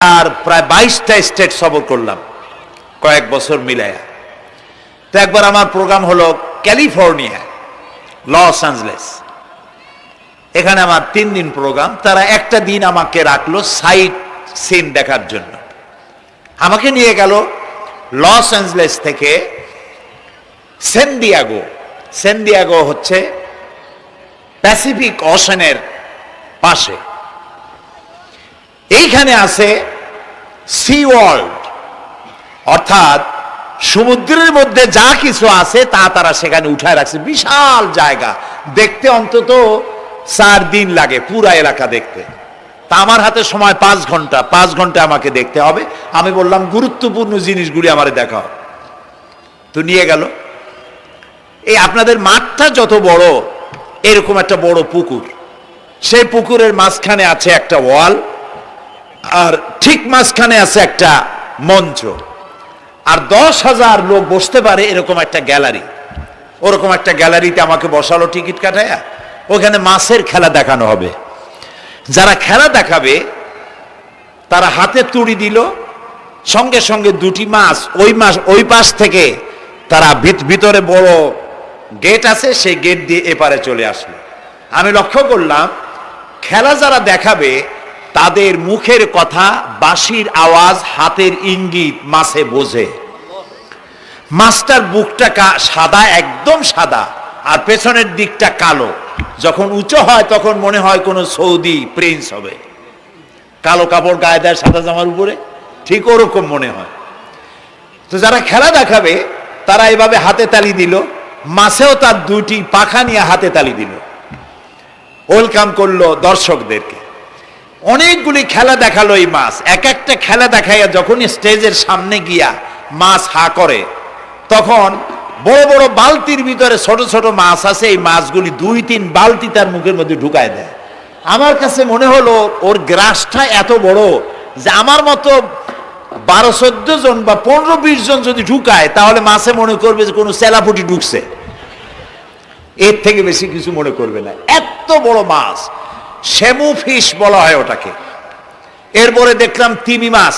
আর প্রায় 22টা স্টেট সফর করলাম কয়েক বছর মিলায়া। তো একবার আমার প্রোগ্রাম হলো ক্যালিফোর্নিয়া, লস অ্যাঞ্জেলেস। এখানে আমার 3 দিন প্রোগ্রাম। তারা একটা দিন আমাকে রাখলো সাইট সিন দেখার জন্য। আমাকে নিয়ে গেল লস অ্যাঞ্জেলেস থেকে সান দিয়েগো। সান দিয়েগো হচ্ছে প্যাসিফিক ওশানের পাশে। এইখানে আছে সি ওয়ার্ল্ড, অর্থাৎ সমুদ্রের মধ্যে যা কিছু আছে তা তারা সেখানে উঠায় রাখছে। বিশাল জায়গা, দেখতে অন্তত 4 দিন লাগে পুরা এলাকা দেখতে। তা আমার হাতে সময় 5 ঘন্টা আমাকে দেখতে হবে। আমি বললাম গুরুত্বপূর্ণ জিনিসগুলি আমারে দেখাও। তো নিয়ে গেল। এই আপনাদের মাঠটা যত বড়, এরকম একটা বড় পুকুর, সেই পুকুরের মাঝখানে আছে একটা ওয়াল, আর ঠিক মাঝখানে আছে একটা মঞ্চ, আর 10,000 লোক বসতে পারে এরকম একটা গ্যালারি। ওরকম একটা গ্যালারিতে আমাকে বসালো টিকিট কাটায়া। ওখানে মাছের খেলা দেখানো হবে। যারা খেলা দেখাবে তারা হাতে তুড়ি দিল, সঙ্গে সঙ্গে 2টি মাছ ওই পাশ থেকে তারা ভিতরে বড় গেট আছে, সেই গেট দিয়ে এপারে চলে আসলো। আমি লক্ষ্য করলাম খেলা যারা দেখাবে তাদের মুখের কথা, বাঁশির আওয়াজ, হাতের ইঙ্গিত মাছে বোঝে। মাছটার বুকটা সাদা, একদম সাদা, আর পেছনের দিকটা কালো। যখন উঁচু হয় তখন মনে হয় কোনো সৌদি প্রিন্স হবে। কালো কাপড় গায়ে দেয় সাদা জামার উপরে, ঠিক ওরকম মনে হয়। তো যারা খেলা দেখাবে তারা এভাবে হাতে তালি দিল, মাছেও তার 2টি পাখা নিয়ে হাতে তালি দিল, ওয়েলকাম করলো দর্শকদেরকে। অনেকগুলি খেলা দেখালো এই মাছ। এক একটা খেলা দেখাইয়া যখন স্টেজের সামনে গিয়া মাছ হা করে, তখন বড় বড় বালতির ভিতরে ছোট ছোট মাছ আছে, এই মাছগুলি 2-3 বালতি তার মুখের মধ্যে ঢুকায় দেয়। আমার কাছে মনে হলো ওর গ্রাসটা এত বড় যে আমার মতো 12-14 জন বা 15-20 জন যদি ঢুকায় তাহলে মাছে মনে করবে যে কোনো চেলাপুটি ঢুকছে, এর থেকে বেশি কিছু মনে করবে না। এত বড় মাছ, শ্যামু ফিশ বলা হয় ওটাকে। এরপরে দেখলাম তিমি মাছ,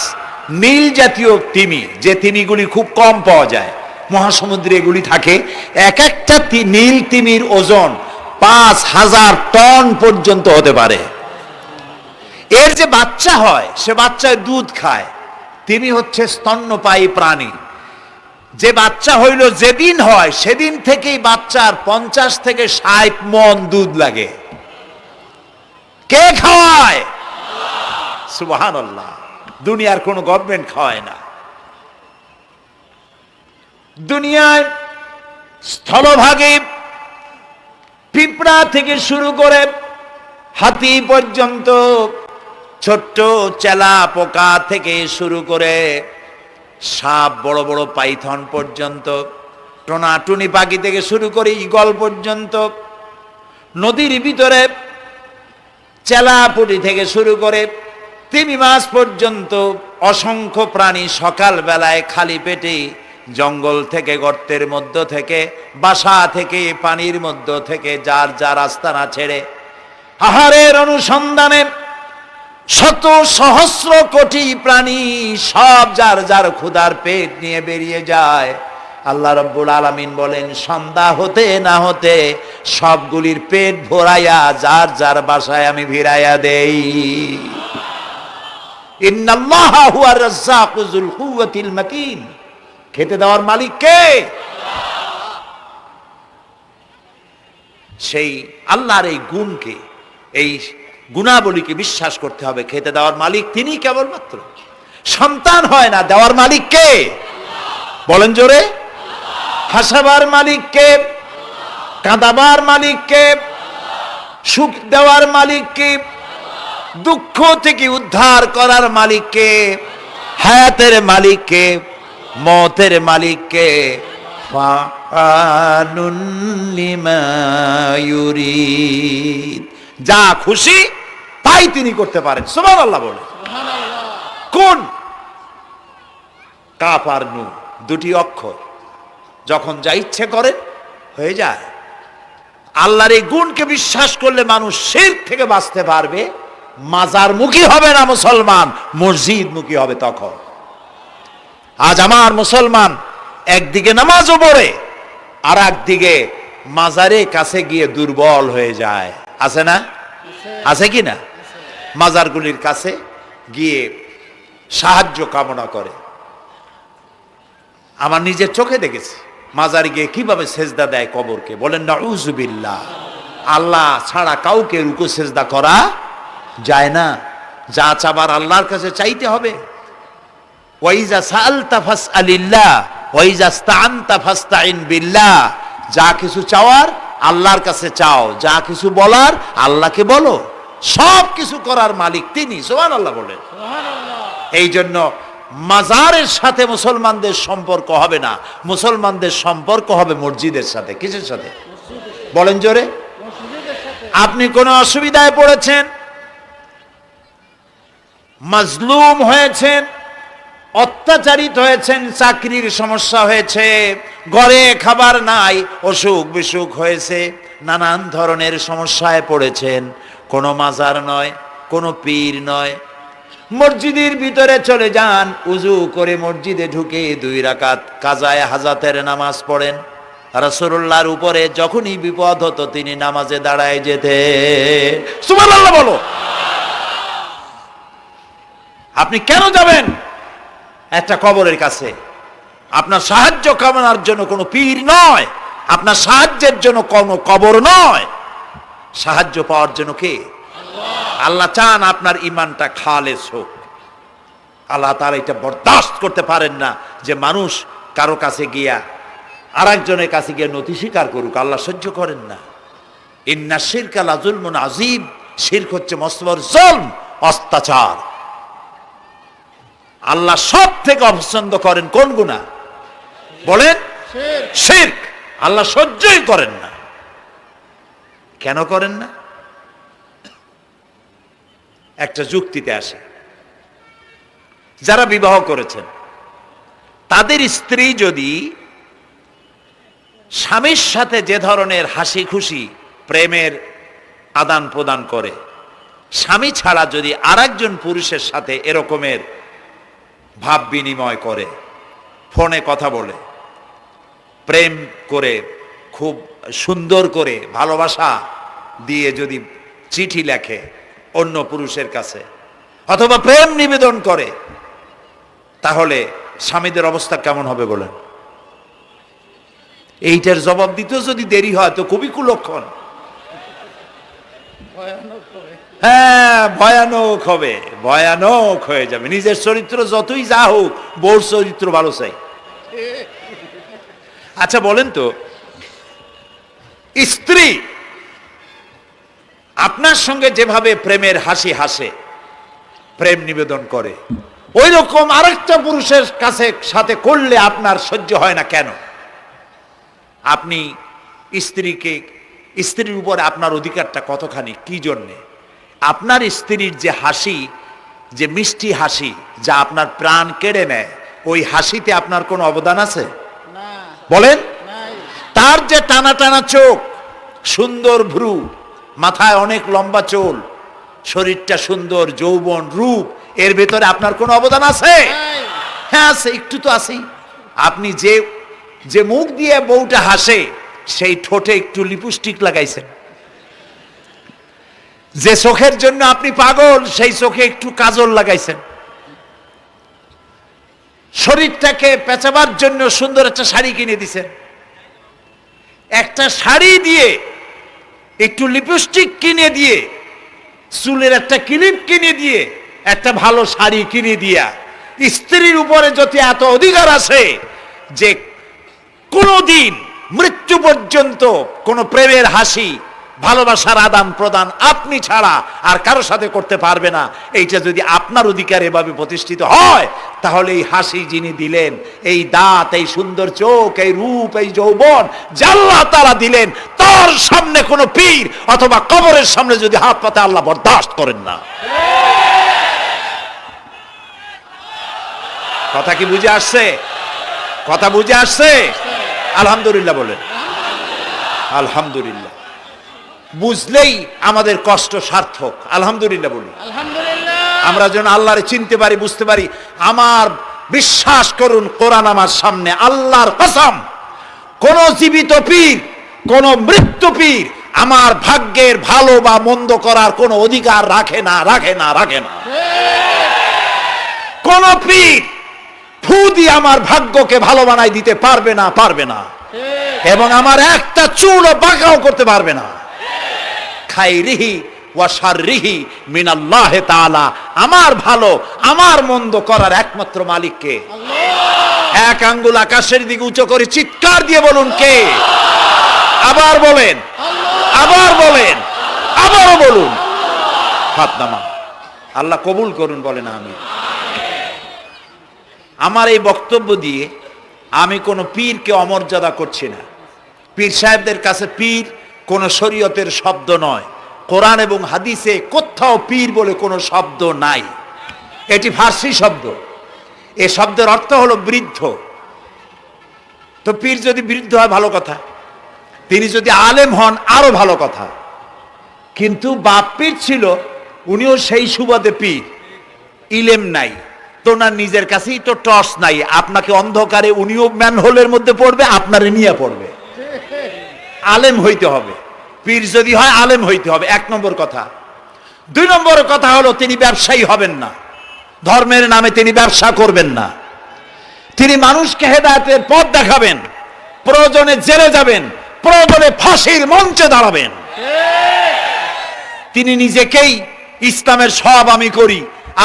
নীল জাতীয় তিমি, যে তিমিগুলি খুব কম পাওয়া যায় মহাসমুদ্রে, এগুলি থাকে। এক একটা নীল তিমির ওজন 5,000 টন পর্যন্ত হতে পারে। এর যে বাচ্চা হয় সে বাচ্চায় দুধ খায়। তিমি হচ্ছে স্তন্যপায়ী প্রাণী। যে বাচ্চা হইল যেদিন হয় সেদিন থেকেই বাচ্চার 50 থেকে 60 মণ দুধ লাগে। কে খাওয়ায়? সুবহানাল্লাহ। দুনিয়ার কোন গভর্নমেন্ট খাওয়ায় না। দুনিয়ায় স্থলভাগে পিঁপড়া থেকে শুরু করে হাতি পর্যন্ত, ছোট্ট চেলা পোকা থেকে শুরু করে সাপ, বড় বড় পাইথন পর্যন্ত, টোনাটুনি পাখি থেকে শুরু করে ঈগল পর্যন্ত, নদীর ভিতরে চেলাপুটি থেকে শুরু করে তিমি মাছ পর্যন্ত অসংখ্য প্রাণী সকাল বেলায় খালি পেটে জঙ্গল থেকে, গর্তের মধ্য থেকে, বাসা থেকে, পানির মধ্য থেকে যার যার আস্তানা ছেড়ে আহারের অনুসন্ধানে শত সহস্র কোটি প্রাণী সব যার যার ক্ষুধার পেট নিয়ে বেরিয়ে যায়। আল্লাহ রাব্বুল আলামিন বলেন, সন্ধ্যা হতে না হতে সবগুলির পেট ভরাইয়া যার যার বাসায় আমি ভিড়াইয়া দেই। ইন্নাল্লাহা হুয়ার রাজ্জাকু যুল কুওয়াতিল মাতিন। খেতে দেওয়ার মালিক কে? সেই আল্লাহর এই গুণকে, এই গুণাবলীকে বিশ্বাস করতে হবে। খেতে দেওয়ার মালিক তিনি কেবলমাত্র। সন্তান হয় না, দেওয়ার মালিক কে? বলেন জোরে। হাসাবার মালিক কে? কাঁদাবার মালিক কে? সুখ দেওয়ার মালিক কে? দুঃখ থেকে উদ্ধার করার মালিক কে? হায়াতের মালিক কে? মতের মালিক কে? ফাআলুন লিমা ইউরিদ। যা খুশি তাই তিনি করতে পারেন। সুবহানাল্লাহ বলে। কোন? কাফ আর নুন, 2টি অক্ষর। যখন যা ইচ্ছে করে হয়ে যায়। আল্লাহর এই গুণকে বিশ্বাস করলে মানুষ শিরক থেকে বাঁচতে পারবে, মাজারমুখী হবে না মুসলমান, মসজিদমুখী হবে তখন। আজ আমার মুসলমান একদিকে নামাজও পড়ে আর একদিকে মাজারের কাছে গিয়ে দুর্বল হয়ে যায়। আছে না? আছে কি না? মাজারগুলির কাছে গিয়ে সাহায্য কামনা করে। আমার নিজের চোখে দেখেছি মাজারে গিয়ে কিভাবে সেজদা দেয় কবরকে। বলেন নাউযুবিল্লাহ। আল্লাহ ছাড়া কাউকে রুকু সেজদা করা যায় না। যা চাবার আল্লাহর কাছে চাইতে হবে। ওয়াইজা সাআলতা ফাসআলিল্লাহ ওয়াইজা ইসতাআনতা ফাসতাইন বিল্লাহ। যা কিছু চাওয়ার আল্লাহর কাছে চাও, যা কিছু বলার আল্লাহকে বলো। সব কিছু করার মালিক তিনি। সুবহানাল্লাহ বলেন। এই জন্য মাজারের সাথে মুসলমানদের সম্পর্ক হবে না, মুসলমানদের সম্পর্ক হবে মসজিদের সাথে। কিসের সাথে? বলেন জোরে। আপনি কোন অসুবিধায় পড়েছেন, মাজলুম হয়েছেন, অত্যাচারিত হয়েছেন, চাকরির সমস্যা হয়েছে, ঘরে খাবার নাই, অসুখ বিসুখ হয়েছে, নানান ধরনের সমস্যায় পড়েছেন, কোনো মাজার নয়, কোনো পীর নয়, মসজিদের ভিতরে চলে যান, উজু করে মসজিদে ঢুকে 2 রাকাত কাজায়ে হাজাতের নামাজ পড়েন। রাসূলুল্লাহর উপরে যখনই বিপদ হতো তিনি নামাজে দাঁড়ায় যেতেন। সুবহানাল্লাহ বলো। আপনি কেন যাবেন একটা কবরের কাছে? আপনার সাহায্য কামনার জন্য কোনো পীর নয়, আপনার সাহায্যের জন্য কোনো কবর নয়। সাহায্য পাওয়ার জন্য কে? আল্লাহ চান আপনার ইমানটা খালেস হোক। আল্লাহ তাআলা এটা বরদাস্ত করতে পারেন না যে মানুষ কারো কাছে গিয়া আরেকজনের কাছে গিয়ে নথি স্বীকার করুক। আল্লাহ সহ্য করেন না। ইন্না শিরকা লাযুলমুন আযীম। শিরক হচ্ছে মস্ত বড় জুলম, অত্যাচার। আল্লাহ সব থেকে অপছন্দ করেন কোন গুনাহ? বলেন শিরক। আল্লাহ সহ্যই করেন না। কেন করেন না? একটা যুক্তিতে আসে। যারা বিবাহ করেছেন তাদের স্ত্রী যদি স্বামীর সাথে যে ধরনের হাসি খুশি প্রেমের আদান প্রদান করে, স্বামী ছাড়া যদি আরেকজন পুরুষের সাথে এরকমের ভাব বিনিময় করে, ফোনে কথা বলে, প্রেম করে, খুব সুন্দর করে ভালোবাসা দিয়ে যদি চিঠি লেখে অন্য পুরুষের কাছে অথবা প্রেম নিবেদন করে, তাহলে স্বামীদের অবস্থা কেমন হবে বলেন? এইটার জবাব দিতেও যদি দেরি হয় তো খুবই কুলক্ষণ। হ্যাঁ, ভয়ানক হবে, ভয়ানক হয়ে যাবে। নিজের চরিত্র যতই যা হোক, বউর চরিত্র ভালো চাই। আচ্ছা বলেন তো, স্ত্রী আপনার সঙ্গে যেভাবে প্রেমের হাসি হাসে, প্রেম নিবেদন করে, ওই রকম আরেকটা পুরুষের কাছে সাথে করলে আপনার সহ্য হয় না কেন? আপনি স্ত্রীর উপর আপনার অধিকারটা কতখানি, কি জন্যে? আপনার স্ত্রীর যে হাসি, যে মিষ্টি হাসি, যা আপনার প্রাণ কেড়ে নেয়, ওই হাসিতে আপনার কোনো অবদান আছে? বলেন। তার যে টানা টানা চোখ, সুন্দর ভ্রু, মাথায় অনেক লম্বা চুল, শরীরটা সুন্দর, যৌবন, রূপ, এর ভেতরে আপনার কোনো অবদান আছে? হ্যাঁ আছে, একটু তো আছেই। আপনি যে মুখ দিয়ে বউটা হাসে, সেই ঠোঁটে একটু লিপস্টিক লাগাইছেন। যে চোখের জন্য আপনি পাগল, সেই চোখে একটু কাজল লাগাইছেন। শরীরটাকে পেঁচাবার জন্য সুন্দর একটা শাড়ি কিনে দিছেন। একটা শাড়ি দিয়ে, একটু লিপস্টিক কিনে দিয়ে, চুলের একটা ক্লিপ কিনে দিয়ে, একটা ভালো শাড়ি কিনে দিয়া স্ত্রীর উপরে যদি এত অধিকার আছে যে কোনদিন মৃত্যু পর্যন্ত কোন প্রেমের হাসি, ভালোবাসার আদান প্রদান আপনি ছাড়া আর কারো সাথে করতে পারবে না, এইটা যদি আপনার অধিকার এভাবে প্রতিষ্ঠিত হয়, তাহলে এই হাসি যিনি দিলেন, এই দাঁত, এই সুন্দর চোখ, এই রূপ, এই যৌবন যা আল্লাহ তাআলা দিলেন, তার সামনে কোনো পীর অথবা কবরের সামনে যদি হাত পাতে আল্লাহ বরদাস্ত করেন না। কথা কি বুঝে আসছে? কথা বুঝে আসছে? আলহামদুলিল্লাহ বলেন। আলহামদুলিল্লাহ। বুঝলেই আমাদের কষ্ট সার্থক। আলহামদুলিল্লাহ বলি আলহামদুলিল্লাহ। আমরা যেন আল্লাহরে চিনতে পারি, বুঝতে পারি। আমার বিশ্বাস করুন, কোরআন আমার সামনে, আল্লাহর কসম, কোন জীবিত পীর, কোন মৃত্যু পীর আমার ভাগ্যের ভালো বা মন্দ করার কোনো অধিকার রাখে না, রাখে না, রাখে না। কোন পীর ফু দিয়ে আমার ভাগ্যকে ভালো বানাই দিতে পারবে না, পারবে না, এবং আমার একটা চুলও বাঁকাও করতে পারবে না। খাইরিহি ওয়া শাররিহি মিনাল্লাহি তাআলা। আমার ভালো আমার মন্দ করার একমাত্র মালিক কে? আল্লাহ। এক আঙ্গুল আকাশের দিকে উঁচু করে চিৎকার দিয়ে বলুন, কে? আবার বলেন, আবার বলেন, আবারও বলুন। হাত নামান। আল্লাহ কবুল করুন, বলেন আমিন। আমার এই বক্তব্য দিয়ে আমি কোনো পীরকে অমর্যাদা করছি না। পীর সাহেবদের কাছে পীর কোন শরীয়তের শব্দ নয়। কোরআন এবং হাদিসে কোথাও পীর বলে কোনো শব্দ নাই। এটি ফার্সি শব্দ। এই শব্দের অর্থ হলো বৃদ্ধ। তো পীর যদি বৃদ্ধ হয় ভালো কথা, তিনি যদি আলেম হন আরো ভালো কথা। কিন্তু বাপ পীর ছিল, উনিও সেই সুবাদে পীর। ইলেম নাই তো, না নিজের কাছেই তো টর্চ নাই। আপনাকে অন্ধকারে উনিও ম্যানহোলের মধ্যে পড়বে, আপনারে নিয়ে পড়বে। আলেম হইতে হবে। পীর যদি হয় আলেম হইতে হবে, এক নম্বর কথা। দুই নম্বর কথা হলো তিনি ব্যবসায়ী হবেন না। ধর্মের নামে তিনি ব্যবসা করবেন না। তিনি মানুষকে হেদায়েতের পথ দেখাবেন। প্রয়োজনে জেলে যাবেন, প্রয়োজনে ফাঁসির মঞ্চে দাঁড়াবেন। তিনি নিজেকেই ইসলামের সব আমি করি,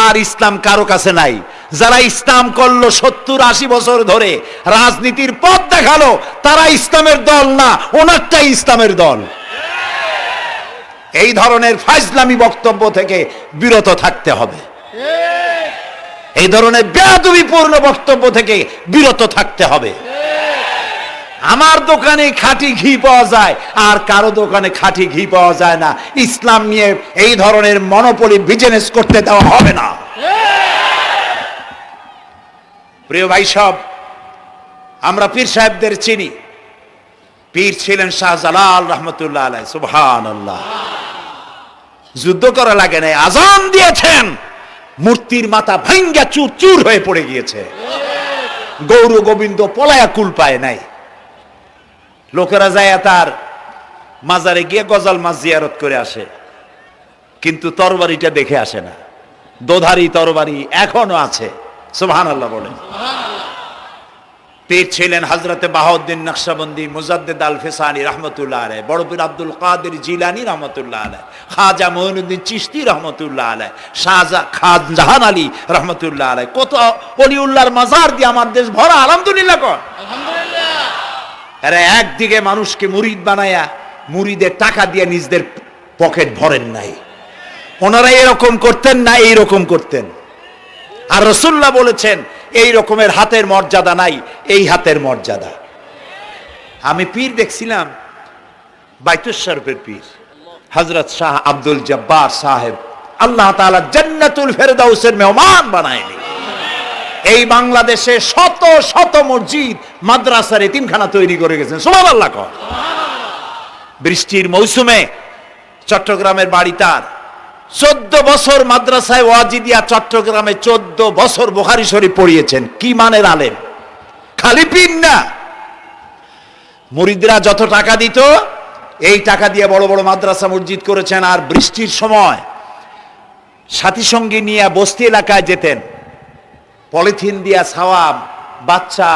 আর ইসলাম কারো কাছে নাই। যারা ইসলাম করলো 70-80 বছর ধরে, রাজনীতির পথ দেখালো, তারা ইসলামের দল না, ওনারটাই ইসলামের দল। এই ধরনের ফাজলামি বক্তব্য থেকে বিরত থাকতে হবে। এই ধরনের বেয়াদবিপূর্ণ বক্তব্য থেকে বিরত থাকতে হবে। আমার দোকানে খাঁটি ঘি পাওয়া যায়, আর কারো দোকানে খাঁটি ঘি পাওয়া যায় না। ইসলাম নিয়ে এই ধরনের মনোপলি বিজনেস করতে দেওয়া হবে না। প্রিয় ভাই সব, আমরা পীর সাহেবদের চিনি। পীর ছিলেন শাহজালাল রহমতুল্লাহ আলাইহি। সুবহানাল্লাহ। যুদ্ধ করা লাগে নাই, আজান দিয়েছেন, মূর্তির মাথা ভাঙ্গা চুর চুর হয়ে পড়ে গিয়েছে। গৌর গোবিন্দ পলায়া কুল পায় নাই। লোকেরা যায় তার মাজারে গিয়ে গজাল মাছ জিয়ারত করে আসে, কিন্তু তরবারিটা দেখে আসে না। দোধারি তরবারি এখনো আছে। সুবহানাল্লাহ বলেন। পীর ছিলেন হযরতে বাহাউদ্দিন নকশবন্দি, মুজাদ্দিদ আল ফিসানি রহমতুল্লাহ আলাইহি, বড় পীর আব্দুল কাদের জিলানী রহমতুল্লাহ আলাইহি, খাজা মঈনুদ্দিন চিশতি রহমতুল্লাহ আলাইহি, খানজাহান আলী রহমতুল্লাহ আলাইহি। কত ওলিউল্লাহর মাজার দিয়ে আমার দেশ ভরা। আলহামদুলিল্লাহ কর। আলহামদুলিল্লাহ। আরে একদিকে মানুষকে মুরিদ বানায়া মুরিদের টাকা দিয়ে নিজেদের পকেট ভরেন নাই। ওনারা এরকম করতেন না, এইরকম করতেন। আর রাসূলুল্লাহ বলেছেন, এই রকমের হাতের মর্যাদা নাই, এই হাতের মর্যাদা। আমি পীর দেখছিলাম, বাইতুল শরীফের পীর হযরত শাহ আব্দুল জব্বার সাহেব, আল্লাহ তাআলা জান্নাতুল ফেরদাউসের মেহমান বানায়নি। এই বাংলাদেশে শত শত মসজিদ, মাদ্রাসার এতিমখানা তৈরি করে গেছেন। সুবহানাল্লাহ। বৃষ্টির মৌসুমে চট্টগ্রামের বাড়ি তার, 14 বছর মাদ্রাসায় ওয়াজিদিয়া চট্টগ্রামে 14 বছর বুখারী শরীফ পড়িয়েছেন। কি মানের আলেম! খালি পীর না, মুরিদরা যত টাকা দিত এই টাকা দিয়ে বড় বড় মাদ্রাসা মসজিদ করেছেন। আর বৃষ্টির সময় সাথী সঙ্গী নিয়ে বস্তি এলাকায় যেতেন, পলিথিন দিয়া ছাওয়া, বাচ্চা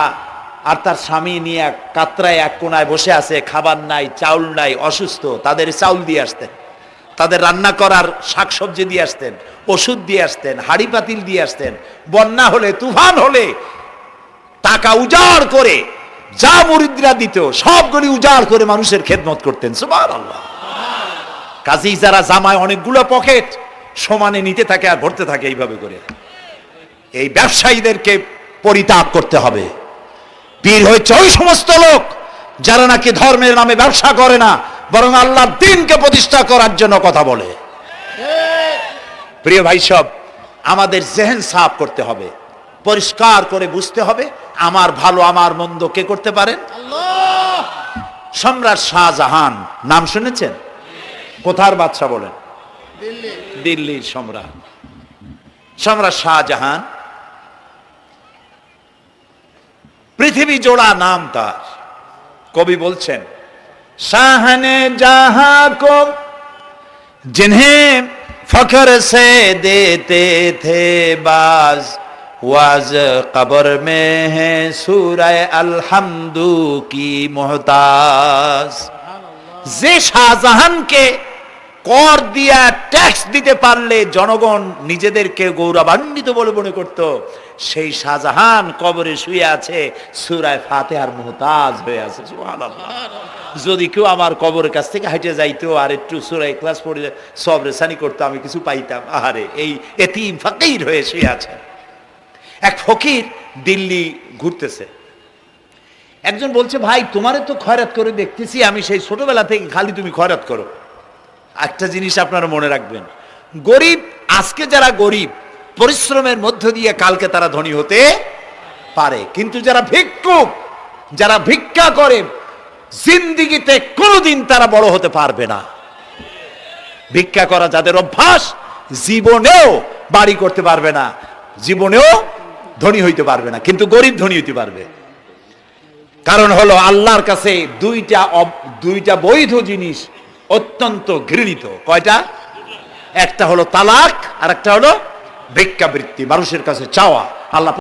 আর তার স্বামী নিয়ে কাতরায় এক কোনায় বসে আছে, খাবার নাই, চাউল নাই, অসুস্থ। তাদের চাউল দিয়ে আসতেন, তাদের রান্না করার শাকসবজি দিয়ে আসতেন, ওষুধ দিয়ে আসতেন, হাড়ি পাতিল দিয়ে আসতেন। বন্যা হলে, তুফান হলে টাকা উজাড় করে যা মুরিদরা দিত সবগুলি উজাড় করে মানুষের খেদমত করতেন। সুবহানাল্লাহ। কাজেই যারা জামায় অনেকগুলো পকেট সমানে নিতে থাকে আর ভরতে থাকে এইভাবে করে, এই ব্যবসায়ীদেরকে পরিত্যাগ করতে হবে। পীর হচ্ছে ওই সমস্ত লোক যারা নাকি ধর্মের নামে ব্যবসা করে না, বরং আল্লাহর দ্বীনকে প্রতিষ্ঠা করার জন্য কথা বলে। প্রিয় ভাই সব, আমাদের জেহেন সাফ করতে হবে, পরিষ্কার করে বুঝতে হবে আমার ভালো আমার মন্দ কে করতে পারেন? আল্লাহ। সম্রাট শাহজাহান নাম শুনেছেন? কোথার বাদশা বলেন? দিল্লির সম্রাট, সম্রাট শাহজাহান। পৃথিবী জোড়া নাম তার। কবি বলছেন, শাহনে জাহাं को जिन्हें फख्र से देते थे बाज, वाज कब्र में है सूरह अलहम्दु की मोहताज। যে শাহজাহানকে কর দিয়া ট্যাক্স দিতে পারলে জনগণ নিজেদেরকে গৌরবান্বিত বলে মনে করত, সেই শাহজাহান কবরে শুয়ে আছে, সূরা ফাতিহার মুহতাজ হয়ে আছে। সুবহানাল্লাহ। যদি কেউ আমার কবরের কাছ থেকে হেঁটে যাইতো আর একটু সূরা ইখলাস পড়ে সবরেসানি করতো, আমি কিছু পাইতাম। আহারে, এই এতিম ফকির হয়ে শুয়ে আছে। এক ফকির দিল্লি ঘুরতেছে। একজন বলছে, ভাই তোমারে তো খয়রাত করে দেখতেছি আমি সেই ছোটবেলা থেকে, খালি তুমি খয়রাত করো। একটা জিনিস আপনারা মনে রাখবেন, গরিব, আজকে যারা গরিব পরিশ্রমের মধ্য দিয়ে কালকে তারা ধনী হতে পারে, কিন্তু যারা ভিক্ষুক, যারা ভিক্ষা করে, জিন্দিগিতে কোনোদিন তারা বড় হতে পারবে না। ভিক্ষা করা যাদের অভ্যাস, জীবনেও বাড়ি করতে পারবে না, জীবনেও ধনী হইতে পারবে না, কিন্তু গরিব ধনী হইতে পারবে। কারণ হলো আল্লাহর কাছে দুইটা বৈধ জিনিস অত্যন্ত ঘৃণিত। কয়টা? একটা হলো তালাক, আর একটা হলো ভিক্ষাবৃত্তি, মানুষের কাছে চাওয়া। আল্লাহ